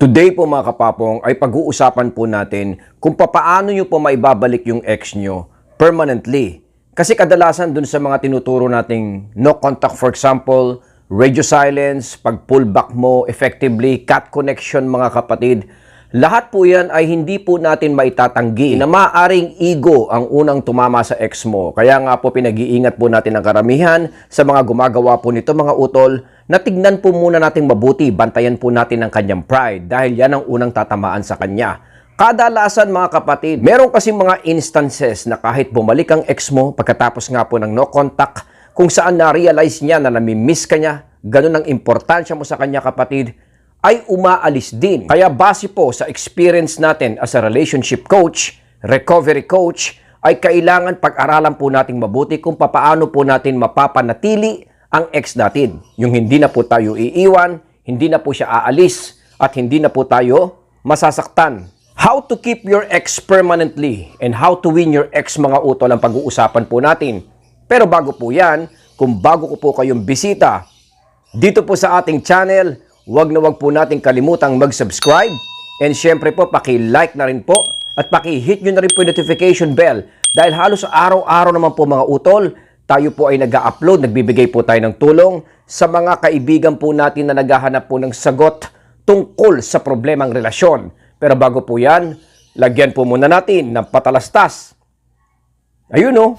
Today po mga kapapong ay pag-uusapan po natin kung paano nyo po maibabalik yung ex nyo permanently. Kasi kadalasan dun sa mga tinuturo nating no contact, for example, radio silence, pag-pull back mo effectively, cut connection mga kapatid, lahat po yan ay hindi po natin maitatanggi na maaaring ego ang unang tumama sa ex mo. Kaya nga po pinag-iingat po natin ang karamihan sa mga gumagawa po nito mga utol, na tignan po muna nating mabuti, bantayan po natin ang kanyang pride dahil yan ang unang tatamaan sa kanya. Kadalasan mga kapatid, meron kasi mga instances na kahit bumalik ang ex mo pagkatapos nga po ng no contact, kung saan na-realize niya na namimiss ka niya, ganun ang importansya mo sa kanya kapatid, ay umaalis din. Kaya base po sa experience natin as a relationship coach, recovery coach, ay kailangan pag-aralan po nating mabuti kung paano po natin mapapanatili ang ex natin. Yung hindi na po tayo iiwan, hindi na po siya aalis, at hindi na po tayo masasaktan. How to keep your ex permanently and how to win your ex mga utol ang pag-uusapan po natin. Pero bago po yan, kung bago ko po kayong bisita dito po sa ating channel, wag po nating kalimutang mag-subscribe, and syempre po paki-like na rin po at paki-hit nyo na rin po yung notification bell dahil halos araw-araw naman po mga utol, tayo po ay nag-upload, nagbibigay po tayo ng tulong sa mga kaibigan po natin na naghahanap po ng sagot tungkol sa problemang relasyon. Pero bago po yan, lagyan po muna natin ng patalastas. Ayun o.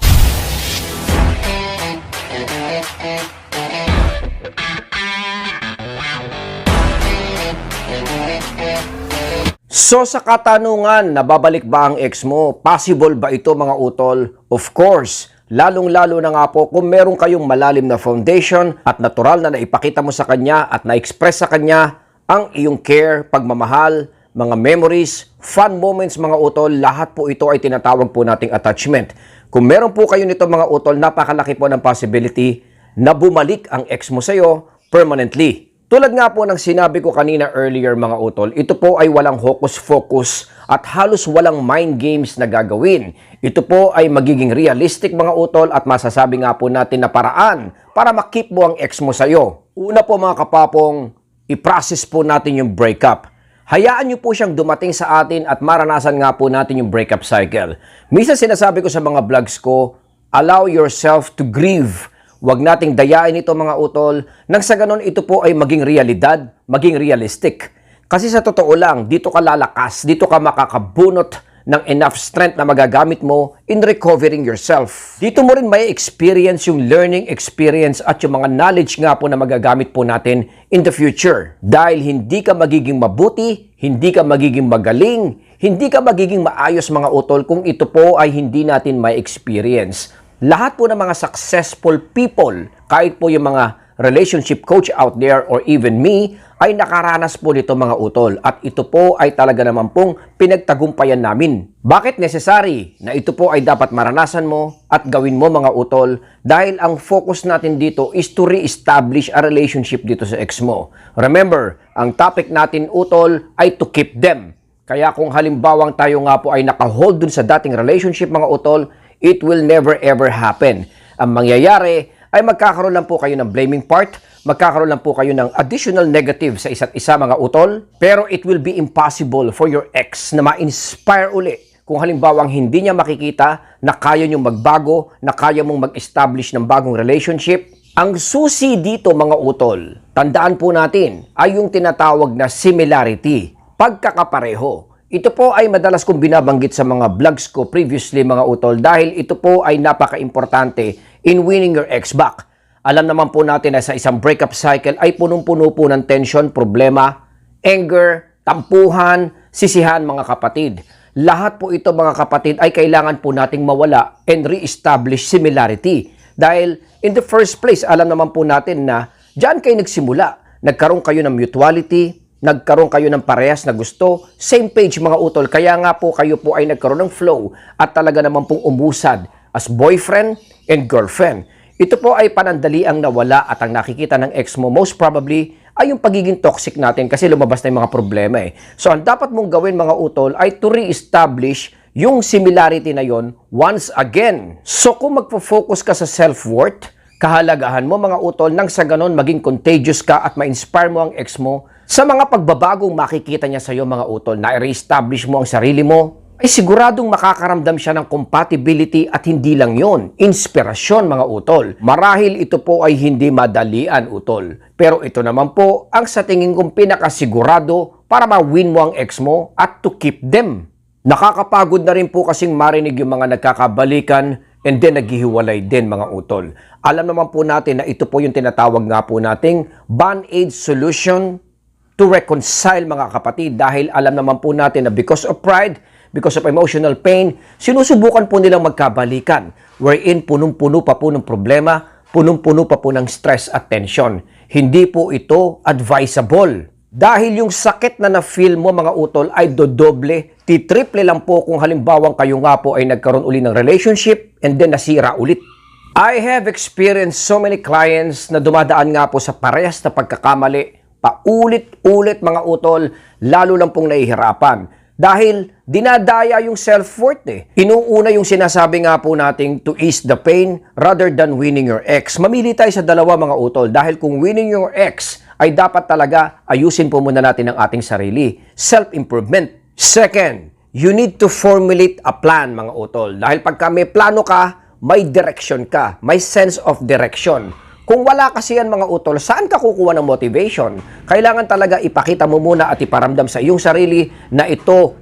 So sa katanungan, nababalik ba ang ex mo? Possible ba ito mga utol? Of course. Lalong-lalo na nga po kung meron kayong malalim na foundation at natural na naipakita mo sa kanya at na-express sa kanya ang iyong care, pagmamahal, mga memories, fun moments mga utol, lahat po ito ay tinatawag po nating attachment. Kung meron po kayo nito mga utol, napakalaki po ng possibility na bumalik ang ex mo sa'yo permanently. Tulad nga po ng sinabi ko kanina earlier mga utol, ito po ay walang hocus-focus at halos walang mind games na gagawin. Ito po ay magiging realistic mga utol at masasabi nga po natin na paraan para makip mo ang ex mo sa'yo. Una po mga kapapong, i-process po natin yung breakup. Hayaan nyo po siyang dumating sa atin at maranasan nga po natin yung breakup cycle. Minsan sinasabi ko sa mga vlogs ko, allow yourself to grieve. Huwag nating dayain ito mga utol, nang sa ganon ito po ay maging realidad, maging realistic. Kasi sa totoo lang, dito ka lalakas, dito ka makakabunot ng enough strength na magagamit mo in recovering yourself. Dito mo rin may experience yung learning experience at yung mga knowledge nga po na magagamit po natin in the future. Dahil hindi ka magiging mabuti, hindi ka magiging magaling, hindi ka magiging maayos mga utol kung ito po ay hindi natin may experience. Lahat po ng mga successful people, kahit po yung mga relationship coach out there or even me, ay nakaranas po nito mga utol. At ito po ay talaga naman pong pinagtagumpayan namin. Bakit necessary na ito po ay dapat maranasan mo at gawin mo mga utol? Dahil ang focus natin dito is to re-establish a relationship dito sa ex mo. Remember, ang topic natin utol ay to keep them. Kaya kung halimbawang tayo nga po ay nakahold dun sa dating relationship mga utol, it will never ever happen. Ang mangyayari ay magkakaroon lang po kayo ng blaming part, magkakaroon lang po kayo ng additional negative sa isa't isa mga utol, pero it will be impossible for your ex na ma-inspire uli kung halimbawang hindi niya makikita na kaya niyong magbago, na kaya mong mag-establish ng bagong relationship. Ang susi dito mga utol, tandaan po natin, ay yung tinatawag na similarity, pagkakapareho. Ito po ay madalas kong binabanggit sa mga vlogs ko previously mga utol dahil ito po ay napaka-importante in winning your ex back. Alam naman po natin na sa isang breakup cycle ay punong-puno po ng tension, problema, anger, tampuhan, sisihan mga kapatid. Lahat po ito mga kapatid ay kailangan po nating mawala and re-establish similarity. Dahil in the first place, alam naman po natin na diyan kayo nagsimula. Nagkaroon kayo ng mutuality, nagkaroon kayo ng parehas na gusto, same page mga utol, kaya nga po kayo po ay nagkaroon ng flow at talaga naman pong umusad as boyfriend and girlfriend. Ito po ay panandaliang nawala at ang nakikita ng ex mo most probably ay yung pagiging toxic natin kasi lumabas na yung mga problema eh. So ang dapat mong gawin mga utol ay to re-establish yung similarity na yon once again. So kung magpo-focus ka sa self-worth, kahalagahan mo mga utol nang sa ganon maging contagious ka at ma-inspire mo ang ex mo, Sa mga pagbabagong makikita niya sa iyo mga utol na i-reestablish mo ang sarili mo, ay siguradong makakaramdam siya ng compatibility at hindi lang yon, inspirasyon mga utol. Marahil ito po ay hindi madalian utol. Pero ito naman po ang sa tingin kong pinakasigurado para ma-win mo ang ex mo at to keep them. Nakakapagod na rin po kasing marinig yung mga nagkakabalikan and then naghihiwalay din mga utol. Alam naman po natin na ito po yung tinatawag nga po nating band-aid solution to reconcile mga kapatid dahil alam naman po natin na because of pride, because of emotional pain, sinusubukan po nilang magkabalikan wherein punong-puno pa po ng problema, punong-puno pa po ng stress at tension. Hindi po ito advisable. Dahil yung sakit na na-feel mo mga utol ay dodoble, titriple lang po kung halimbawang kayo nga po ay nagkaroon uli ng relationship and then nasira ulit. I have experienced so many clients na dumadaan nga po sa parehas na pagkakamali, paulit-ulit mga utol, lalo lang pong nahihirapan. Dahil dinadaya yung self-worth eh. Inuuna yung sinasabi nga po nating to ease the pain rather than winning your ex. Mamili tayo sa dalawa mga utol dahil kung winning your ex ay dapat talaga ayusin po muna natin ang ating sarili. Self-improvement. Second, you need to formulate a plan mga utol. Dahil pagka may plano ka, may direction ka, may sense of direction. Kung wala kasi yan mga utol, saan ka kukuha ng motivation? Kailangan talaga ipakita mo muna at iparamdam sa iyong sarili na ito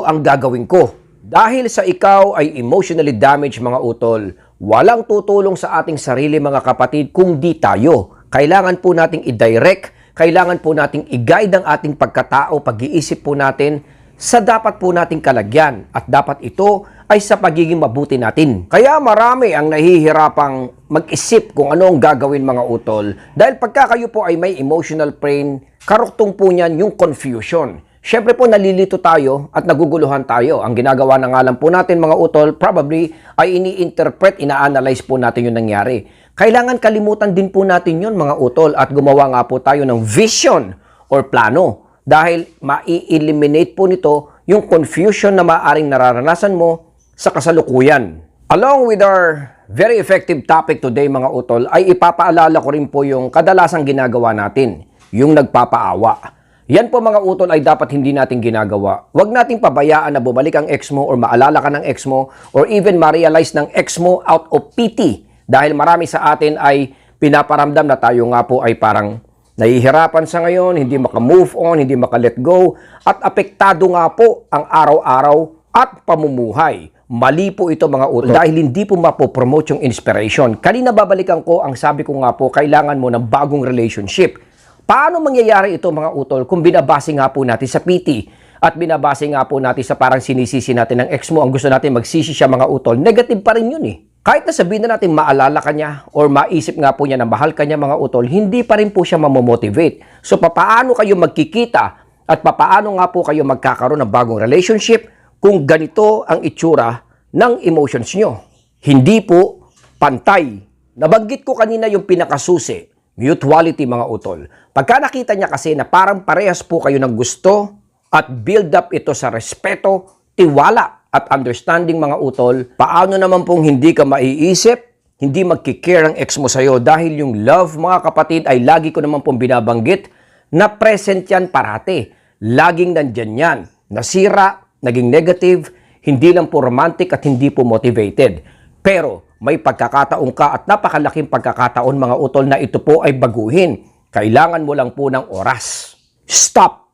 ang gagawin ko. Dahil sa ikaw ay emotionally damaged mga utol, walang tutulong sa ating sarili mga kapatid kung di tayo. Kailangan po nating i-direct, kailangan po nating i-guide ang ating pagkatao, pag-iisip po natin sa dapat po nating kalagyan at dapat ito ay sa pagiging mabuti natin. Kaya marami ang nahihirapang mag-isip kung ano ang gagawin mga utol dahil pagka kayo po ay may emotional pain, karuktong po niyan yung confusion. Siyempre po nalilito tayo at naguguluhan tayo. Ang ginagawa na nga lang po natin mga utol probably ay ini-interpret, ina-analyze po natin yung nangyari. Kailangan kalimutan din po natin yun mga utol at gumawa nga po tayo ng vision or plano. Dahil mai-eliminate po nito yung confusion na maaaring nararanasan mo sa kasalukuyan. Along with our very effective topic today mga utol, ay ipapaalala ko rin po yung kadalasang ginagawa natin, yung nagpapaawa. Yan po mga utol ay dapat hindi natin ginagawa. Huwag nating pabayaan na bumalik ang ex mo or maalala ka ng ex mo or even ma-realize ng ex mo out of pity. Dahil marami sa atin ay pinaparamdam na tayo nga po ay parang nahihirapan sa ngayon, hindi maka-move on, hindi maka-let go, at apektado nga po ang araw-araw at pamumuhay. Mali po ito mga utol dahil hindi po mapopromote yung inspiration. Kanina babalikan ko ang sabi ko nga po, kailangan mo ng bagong relationship. Paano mangyayari ito mga utol kung binabase nga po natin sa PT at binabase nga po natin sa parang sinisisi natin ng ex mo, ang gusto natin magsisi siya mga utol, negative pa rin yun eh. Kahit na sabihin na natin maalala ka niya or maisip nga po niya na mahal ka niya mga utol, hindi pa rin po siya mamomotivate. So papaano kayo magkikita at papaano nga po kayo magkakaroon ng bagong relationship kung ganito ang itsura ng emotions nyo? Hindi po pantay. Nabanggit ko kanina yung pinakasusi, mutuality mga utol. Pagka nakita niya kasi na parang parehas po kayo ng gusto at build up ito sa respeto, tiwala, at understanding mga utol, paano naman pong hindi ka maiisip, hindi magkikare ang ex mo sa'yo dahil yung love mga kapatid ay lagi ko naman pong binabanggit na present yan parate. Laging nandyan yan. Nasira, naging negative, hindi lang po romantic at hindi po motivated. Pero may pagkakataon ka at napakalaking pagkakataon mga utol na ito po ay baguhin. Kailangan mo lang po ng oras. Stop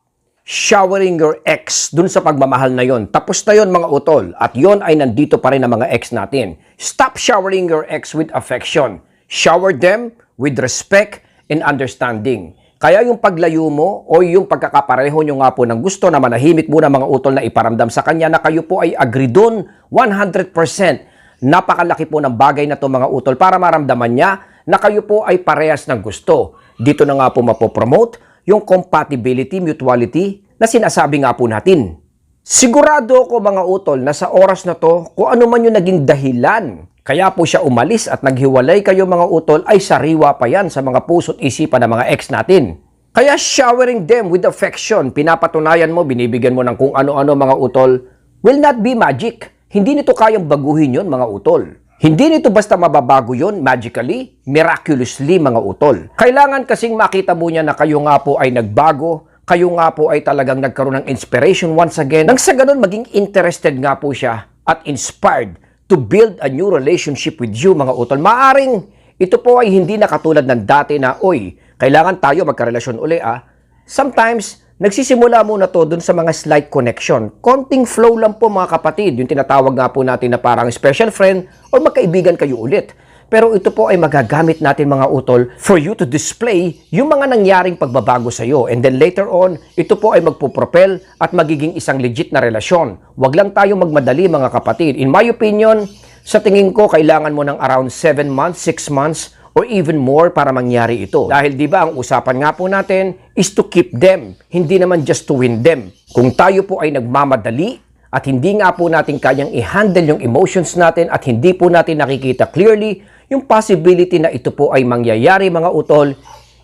showering your ex dun sa pagmamahal na yon. Tapos na yon mga utol. At yon ay nandito pa rin ang mga ex natin. Stop showering your ex with affection. Shower them with respect and understanding. Kaya yung paglayo mo o yung pagkakapareho nyo nga po ng gusto na manahimik muna mga utol na iparamdam sa kanya na kayo po ay agree dun 100%. Napakalaki po ng bagay na to mga utol para maramdaman niya na kayo po ay parehas ng gusto. Dito na nga po mapopromote yung compatibility, mutuality na sinasabi nga po natin. Sigurado ko mga utol na sa oras na to, kung ano man yung naging dahilan, kaya po siya umalis at naghiwalay kayo mga utol, ay sariwa pa yan sa mga puso't isipan ng mga ex natin. Kaya showering them with affection, pinapatunayan mo, binibigyan mo ng kung ano-ano mga utol, will not be magic. Hindi nito kayang baguhin yon mga utol. Hindi nito basta mababago yon magically, miraculously mga utol. Kailangan kasing makita mo niya na kayo nga po ay nagbago, kayo nga po ay talagang nagkaroon ng inspiration once again. Nang sa ganun maging interested nga po siya at inspired to build a new relationship with you mga utol. Maaring ito po ay hindi na katulad ng dati na, oy, kailangan tayo magkarelasyon uli Sometimes, nagsisimula muna to dun sa mga slight connection. Konting flow lang po mga kapatid. Yung tinatawag nga po natin na parang special friend o magkaibigan kayo ulit. Pero ito po ay magagamit natin mga utol for you to display yung mga nangyaring pagbabago sa iyo. And then later on, ito po ay magpupropel at magiging isang legit na relasyon. Huwag lang tayo magmadali mga kapatid. In my opinion, sa tingin ko kailangan mo ng around 7 months, 6 months, or even more para mangyari ito. Dahil di ba ang usapan nga po natin is to keep them, hindi naman just to win them. Kung tayo po ay nagmamadali at hindi nga po natin kayang i-handle yung emotions natin at hindi po natin nakikita clearly yung possibility na ito po ay mangyayari mga utol,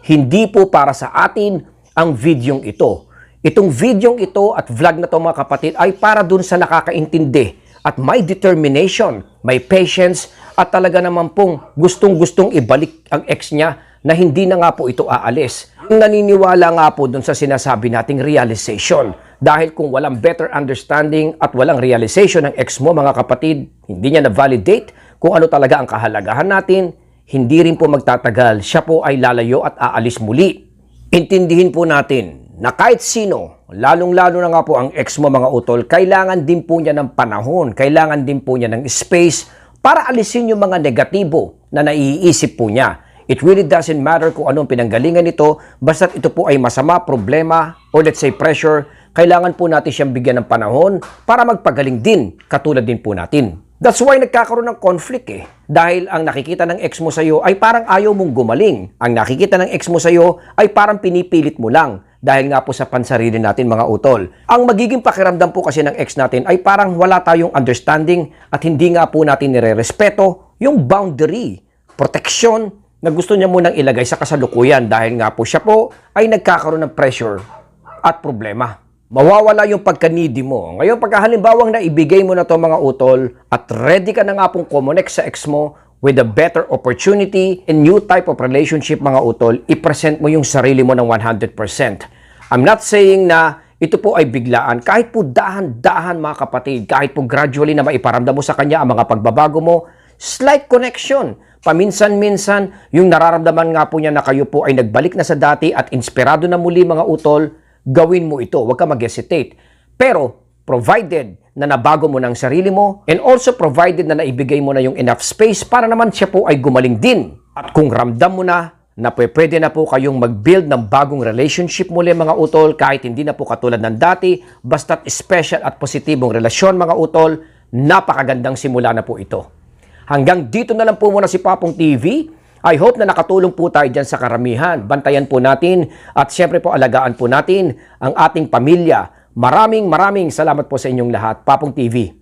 hindi po para sa atin ang videong ito. Itong videong ito at vlog na to mga kapatid ay para dun sa nakakaintindi at may determination, may patience, at talaga naman pong gustong-gustong ibalik ang ex niya na hindi na nga po ito aalis. Naniniwala nga po dun sa sinasabi nating realization. Dahil kung walang better understanding at walang realization ng ex mo mga kapatid, hindi niya na-validate kung ano talaga ang kahalagahan natin, hindi rin po magtatagal, siya po ay lalayo at aalis muli. Intindihin po natin na kahit sino, lalong-lalo na nga po ang ex mo mga utol, kailangan din po niya ng panahon, kailangan din po niya ng space para alisin yung mga negatibo na naiisip po niya. It really doesn't matter kung anong pinanggalingan nito, basta't ito po ay masama, problema, or let's say pressure, kailangan po natin siyang bigyan ng panahon para magpagaling din, katulad din po natin. That's why nagkakaroon ng conflict Dahil ang nakikita ng ex mo sa'yo ay parang ayaw mong gumaling. Ang nakikita ng ex mo sa'yo ay parang pinipilit mo lang. Dahil nga po sa pansarili natin mga utol. Ang magiging pakiramdam po kasi ng ex natin ay parang wala tayong understanding at hindi nga po natin nire-respeto yung boundary, protection na gusto niya munang ilagay sa kasalukuyan dahil nga po siya po ay nagkakaroon ng pressure at problema. Mawawala yung pagka-needy mo. Ngayon, pagkahalimbawang naibigay mo na to mga utol at ready ka na nga pong connect sa ex mo with a better opportunity and new type of relationship mga utol, i-present mo yung sarili mo ng 100%. I'm not saying na ito po ay biglaan. Kahit po dahan-dahan mga kapatid, kahit po gradually na maiparamdam mo sa kanya ang mga pagbabago mo, slight connection. Paminsan-minsan, yung nararamdaman nga po niya na kayo po ay nagbalik na sa dati at inspirado na muli mga utol, gawin mo ito. Huwag ka mag-hesitate. Pero, provided na nabago mo ng sarili mo and also provided na naibigay mo na yung enough space para naman siya po ay gumaling din. At kung ramdam mo na pwede na po kayong mag-build ng bagong relationship muli mga utol kahit hindi na po katulad ng dati, basta't special at positibong relasyon mga utol, napakagandang simula na po ito. Hanggang dito na lang po muna si Papong TV. I hope na nakatulong po tayo dyan sa karamihan. Bantayan po natin at syempre po alagaan po natin ang ating pamilya. Maraming salamat po sa inyong lahat. Papong TV.